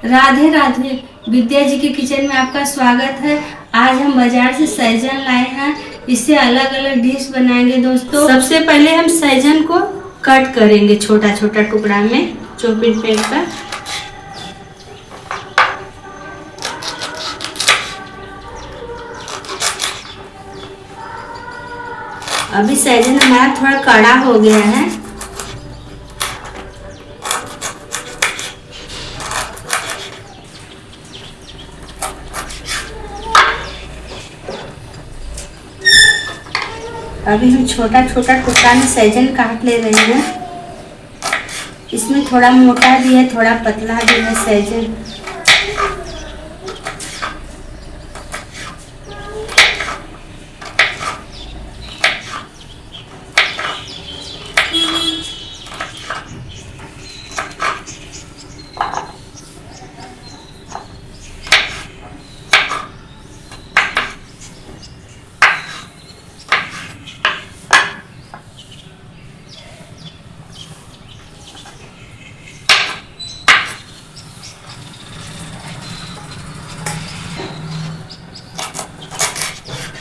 राधे राधे। विद्या जी के किचन में आपका स्वागत है। आज हम बाजार से सहजन लाए हैं। इससे अलग अलग डिश बनाएंगे दोस्तों। सबसे पहले हम सहजन को कट करेंगे छोटा छोटा टुकड़ा में चॉपिंग पैड पर। अभी सहजन हमारा थोड़ा कड़ा हो गया है। अभी हम छोटा छोटा टुकड़ा में सहजन काट ले रहे हैं। इसमें थोड़ा मोटा भी है, थोड़ा पतला भी है सहजन।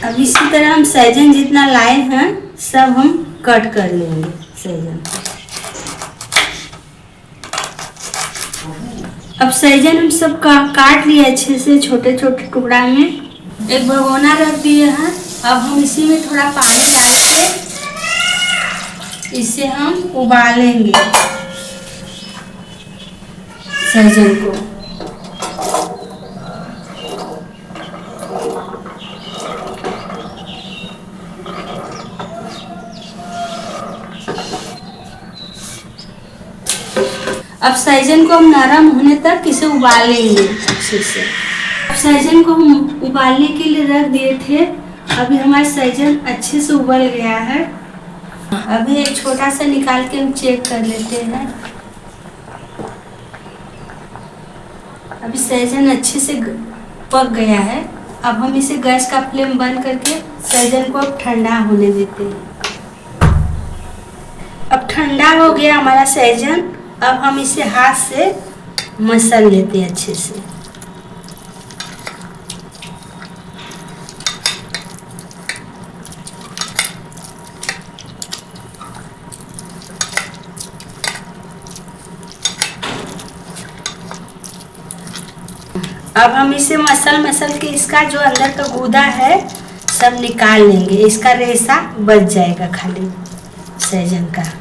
अब इसी तरह हम सहजन जितना लाए हैं सब हम कट कर लेंगे सहजन। अब सहजन हम सब काट लिए अच्छे से छोटे छोटे टुकड़ा में। एक भगोना रख दिए हैं। अब हम इसी में थोड़ा पानी डाल के इसे हम उबालेंगे सहजन को। अब सहजन को हम नरम होने तक इसे उबालेंगे अच्छे से। अब सहजन को हम उबालने के लिए रख दिए थे। अभी हमारा सहजन अच्छे से उबल गया है। अभी एक छोटा सा निकाल के हम चेक कर लेते हैं। अभी सहजन अच्छे से पक गया है। अब हम इसे गैस का फ्लेम बंद करके सहजन को अब ठंडा होने देते हैं। अब ठंडा हो गया हमारा सहजन। अब हम इसे हाथ से मसल लेते हैं अच्छे से। अब हम इसे मसल के इसका जो अंदर का गूदा है सब निकाल लेंगे। इसका रेशा बच जाएगा खाली सहजन का।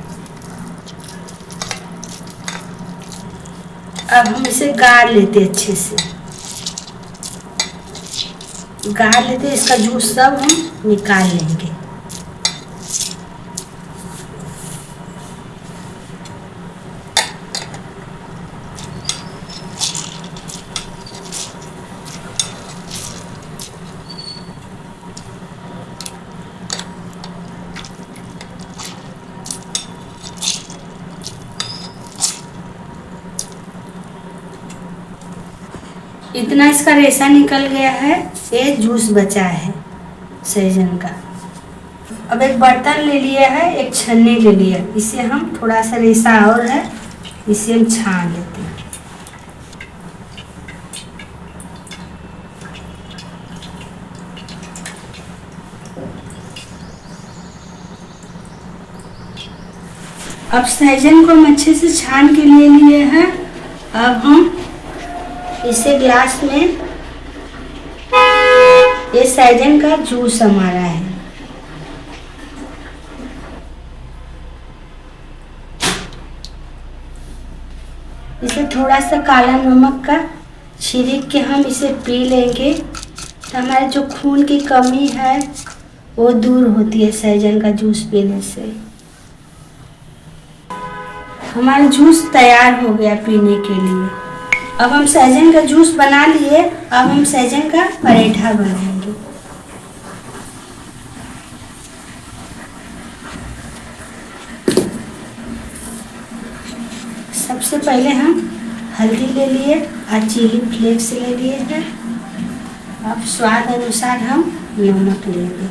अब हम इसे गाड़ लेते अच्छे से। गाड़ लेते इसका जूस सब हम निकाल लेंगे। इतना इसका रेशा निकल गया है। ये जूस बचा है सहजन का। अब एक बर्तन ले लिया है, एक छन्नी ले लिया। इसे हम थोड़ा सा रेशा और है, इसे हम छान लेते हैं। अब सहजन को हम अच्छे से छान के ले लिए हैं। अब हम इसे ग्लास में, ये सहजन का जूस हमारा है। इसे थोड़ा सा काला नमक का छिड़क के हम इसे पी लेंगे तो हमारे जो खून की कमी है वो दूर होती है सहजन का जूस पीने से। हमारा जूस तैयार हो गया पीने के लिए। अब हम सहजन का जूस बना लिए। अब हम सहजन का पराठा बनाएंगे। सबसे पहले हम हल्दी ले लिए और चिली फ्लेक्स ले लिए हैं। अब स्वाद अनुसार हम नमक लेंगे।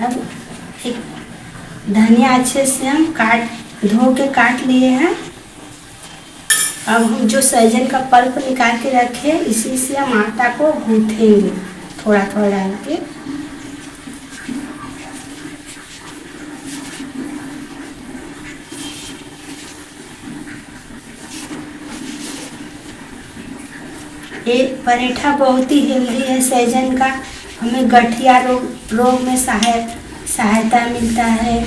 अब एक धनिया अच्छे से हम धो के काट लिए हैं। अब हम जो सहजन का पल्प निकाल के रखे इसी से हम आटा को गूँथेंगे थोड़ा थोड़ा डाल के। ये पराठा बहुत ही हेल्दी है सहजन का, हमें गठिया रोग में सहायता मिलता है।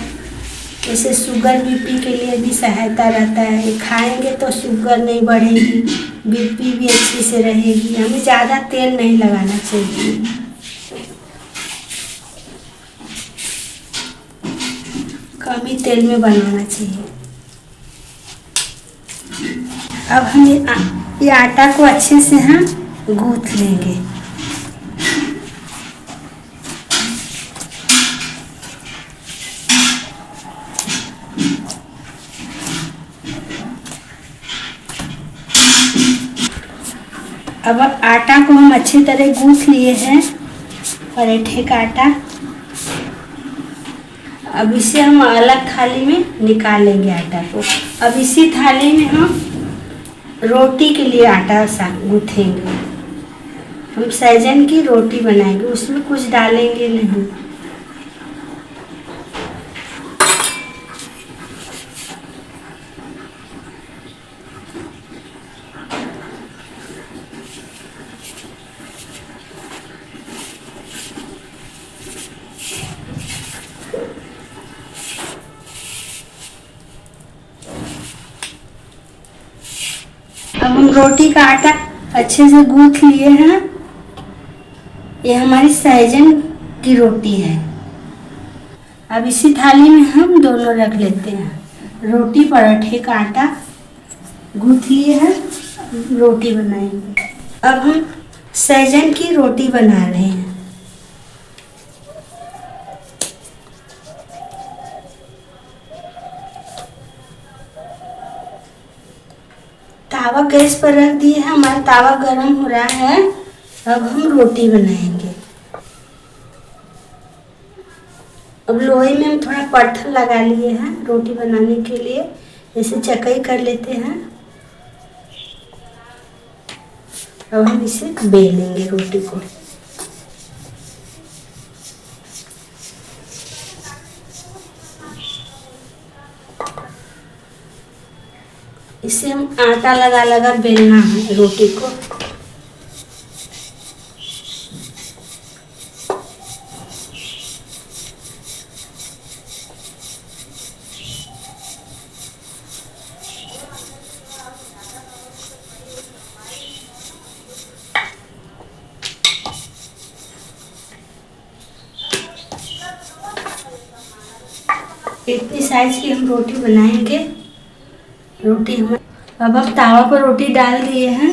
जैसे शुगर बीपी के लिए भी सहायता रहता है, खाएंगे तो शुगर नहीं बढ़ेगी, बीपी भी अच्छे से रहेगी। हमें ज़्यादा तेल नहीं लगाना चाहिए, कम ही तेल में बनाना चाहिए। अब हम ये आटा को अच्छे से हम गूँथ लेंगे। अब आटा को हम अच्छी तरह गूँथ लिए हैं, पराठे का आटा। अब इसे हम अलग थाली में निकाल लेंगे आटा को। अब इसी थाली में हम रोटी के लिए आटा गूँथेंगे। हम सहजन की रोटी बनाएंगे, उसमें कुछ डालेंगे नहीं। अब हम रोटी का आटा अच्छे से गूँथ लिए हैं। ये हमारी सहजन की रोटी है। अब इसी थाली में हम दोनों रख लेते हैं। रोटी पराठे का आटा गूँथ लिए हैं, रोटी बनाएंगे। अब हम सहजन की रोटी बना रहे हैं। तावा गैस पर रख दिए है, हमारा तावा गर्म हो रहा है। अब हम रोटी बनाएंगे। अब लोहे में हम थोड़ा पत्थर लगा लिए हैं रोटी बनाने के लिए, जैसे चकई कर लेते हैं। अब हम इसे बेलेंगे रोटी को। इसे हम आटा लगा लगा बेलना है रोटी को। इतनी साइज की हम रोटी बनाएंगे। रोटी हम अब तावा पर रोटी डाल दिए हैं।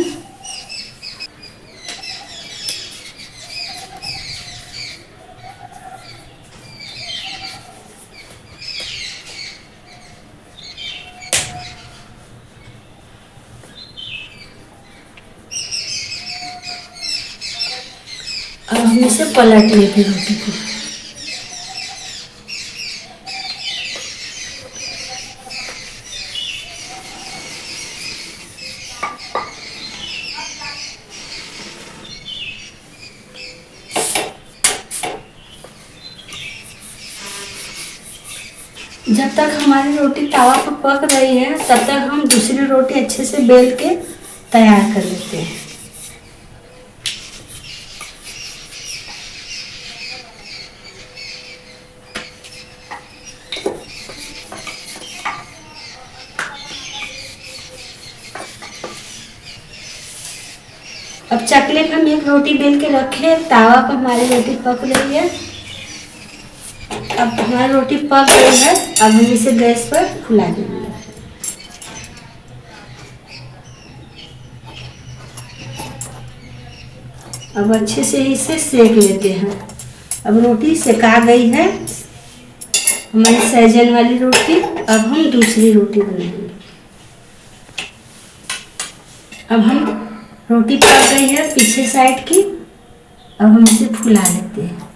अब हम इसे पलट लेते रोटी को। जब तक हमारी रोटी तावा पर पक रही है तब तक हम दूसरी रोटी अच्छे से बेल के तैयार कर लेते हैं। अब चकले पे हम एक रोटी बेल के रखे, तावा पर हमारी रोटी पक रही है। अब हमारी रोटी पक गई है, अब हम इसे गैस पर फुला देंगे। अब अच्छे से इसे सेक लेते हैं। अब रोटी सेका गई है हमारी सहजन वाली रोटी। अब हम दूसरी रोटी बनाएंगे। अब हम रोटी पक गई है पीछे साइड की, अब हम इसे फुला लेते हैं।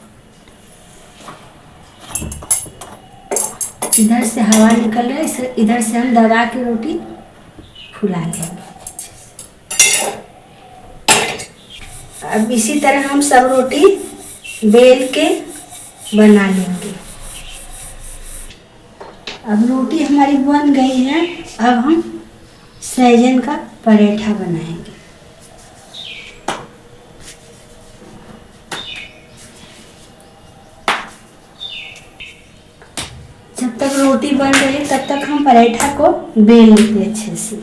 इधर से हवा निकल रहा है, इधर से हम दबा के रोटी फुला लेंगे। अब इसी तरह हम सब रोटी बेल के बना लेंगे। अब रोटी हमारी बन गई है। अब हम सहजन का पराठा बनाएंगे। जब तक रोटी बन रही तब तक हम पराठा को बेल लेते अच्छे से।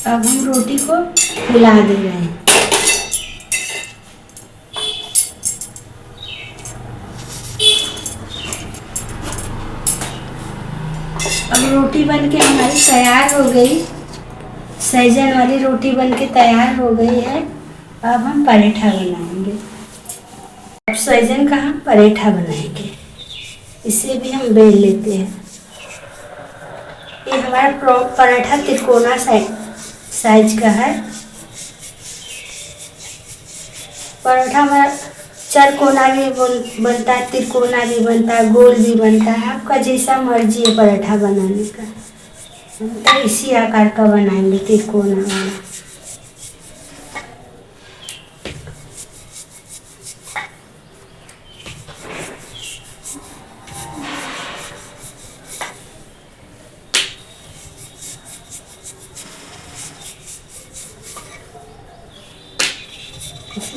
अब हम रोटी को फुला दे रहे हैं। अब रोटी बनके हमारी तैयार हो गई। सहजन वाली रोटी बनके तैयार हो गई है। अब हम पराठा बनाएंगे। अब सहजन का हम पराठा बनाएंगे। इसे भी हम बेल लेते हैं। ये हमारा पराठा तिकोना साइज का है। पराठा हमारा चरकोना भी बनता है, तिकोना भी बनता है, गोल भी बनता है। आपका जैसा मर्जी है पराठा बनाने का। हम तो इसी आकार का बनाएंगे, तिकोना वाला।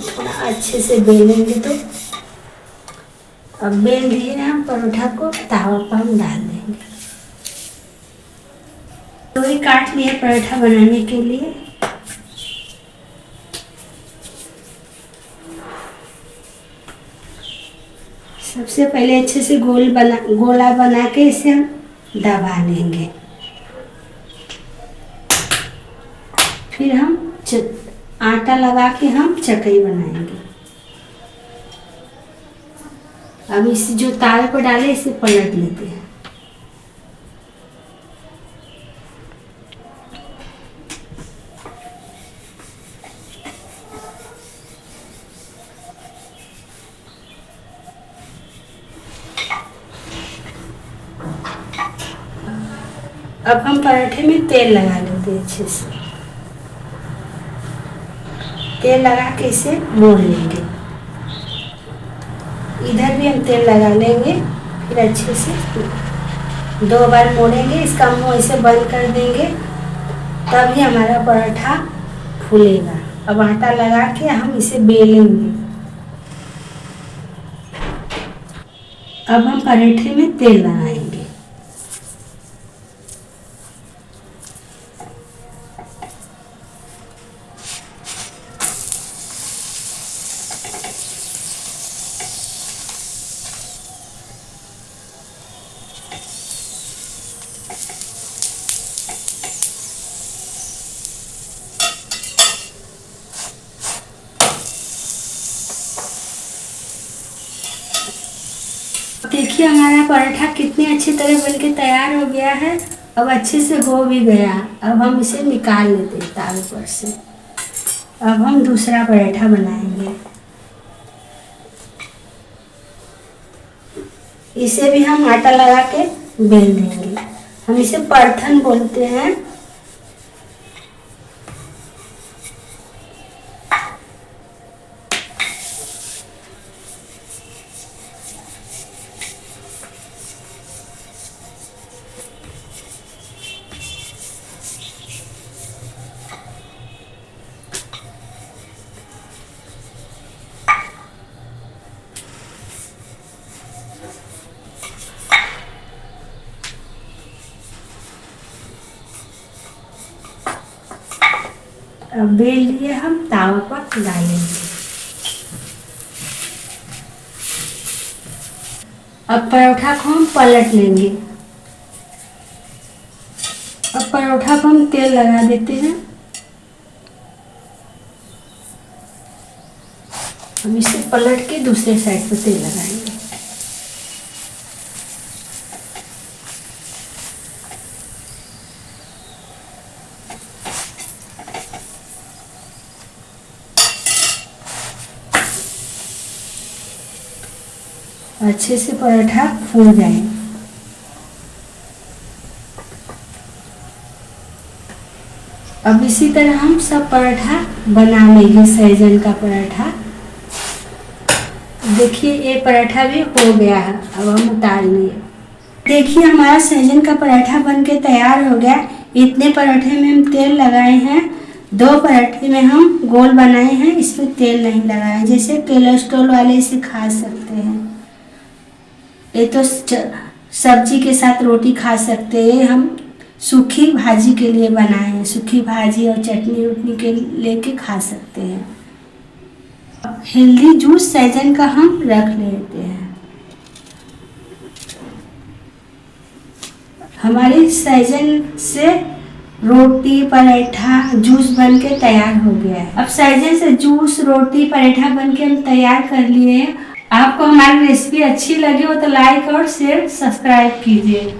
थोड़ा अच्छे से बेलेंगे तो। अब बेल दिए हम परोठा को तावा पर हम डाल देंगे। तो ये काट लिए पराठा बनाने के लिए। सबसे पहले अच्छे से गोला बना के इसे हम दबा लेंगे। फिर हम आटा लगा के हम चकई बनाएंगे। अब इसे जो तावे पर डाले इसे पलट लेते हैं। अब हम पराठे में तेल लगा लेते हैं अच्छे से। तेल लगा के इसे मोड़ लेंगे। इधर भी हम तेल लगा लेंगे। फिर अच्छे से 2 बार मोड़ेंगे। इसका मुंह ऐसे बंद कर देंगे, तभी हमारा पराठा फूलेगा। अब आटा लगा के हम इसे बेलेंगे। अब हम पराठे में तेल लगाएंगे। देखिए हमारा पराठा कितने अच्छी तरह बनके तैयार हो गया है। अब अच्छे से हो भी गया। अब हम इसे निकाल लेते हैं तावे पर से। अब हम दूसरा पराठा बनाएंगे। इसे भी हम आटा लगा के बेल देंगे। हम इसे परथन बोलते हैं। अब बेल लिए हम तावा पर डालेंगे। अब परोठा को हम पलट लेंगे। अब परोठा को हम तेल लगा देते हैं। हम इसे पलट के दूसरे साइड पर तेल लगाएंगे। अच्छे से पराठा फूल जाए। अब इसी तरह हम सब पराठा बना लेंगे। सहजन का पराठा देखिए, ये पराठा भी हो गया है। अब हम उतार लिए। देखिए, हमारा सहजन का पराठा बनके तैयार हो गया। इतने पराठे में हम तेल लगाए हैं। 2 पराठे में हम गोल बनाए हैं, इसमें तेल नहीं लगाए। जैसे कोलेस्ट्रॉल वाले इसे खा सकते हैं। ये तो सब्जी के साथ रोटी खा सकते हैं। हम सूखी भाजी के लिए बनाए हैं। सूखी भाजी और चटनी उटनी के लेके खा सकते हैं। हेल्दी जूस सहजन का हम रख लेते हैं। हमारी सहजन से रोटी पराठा जूस बनके तैयार हो गया है। अब सहजन से जूस रोटी पराठा बनके हम तैयार कर लिए हैं। आपको हमारी रेसिपी अच्छी लगी हो तो लाइक और शेयर सब्सक्राइब कीजिए।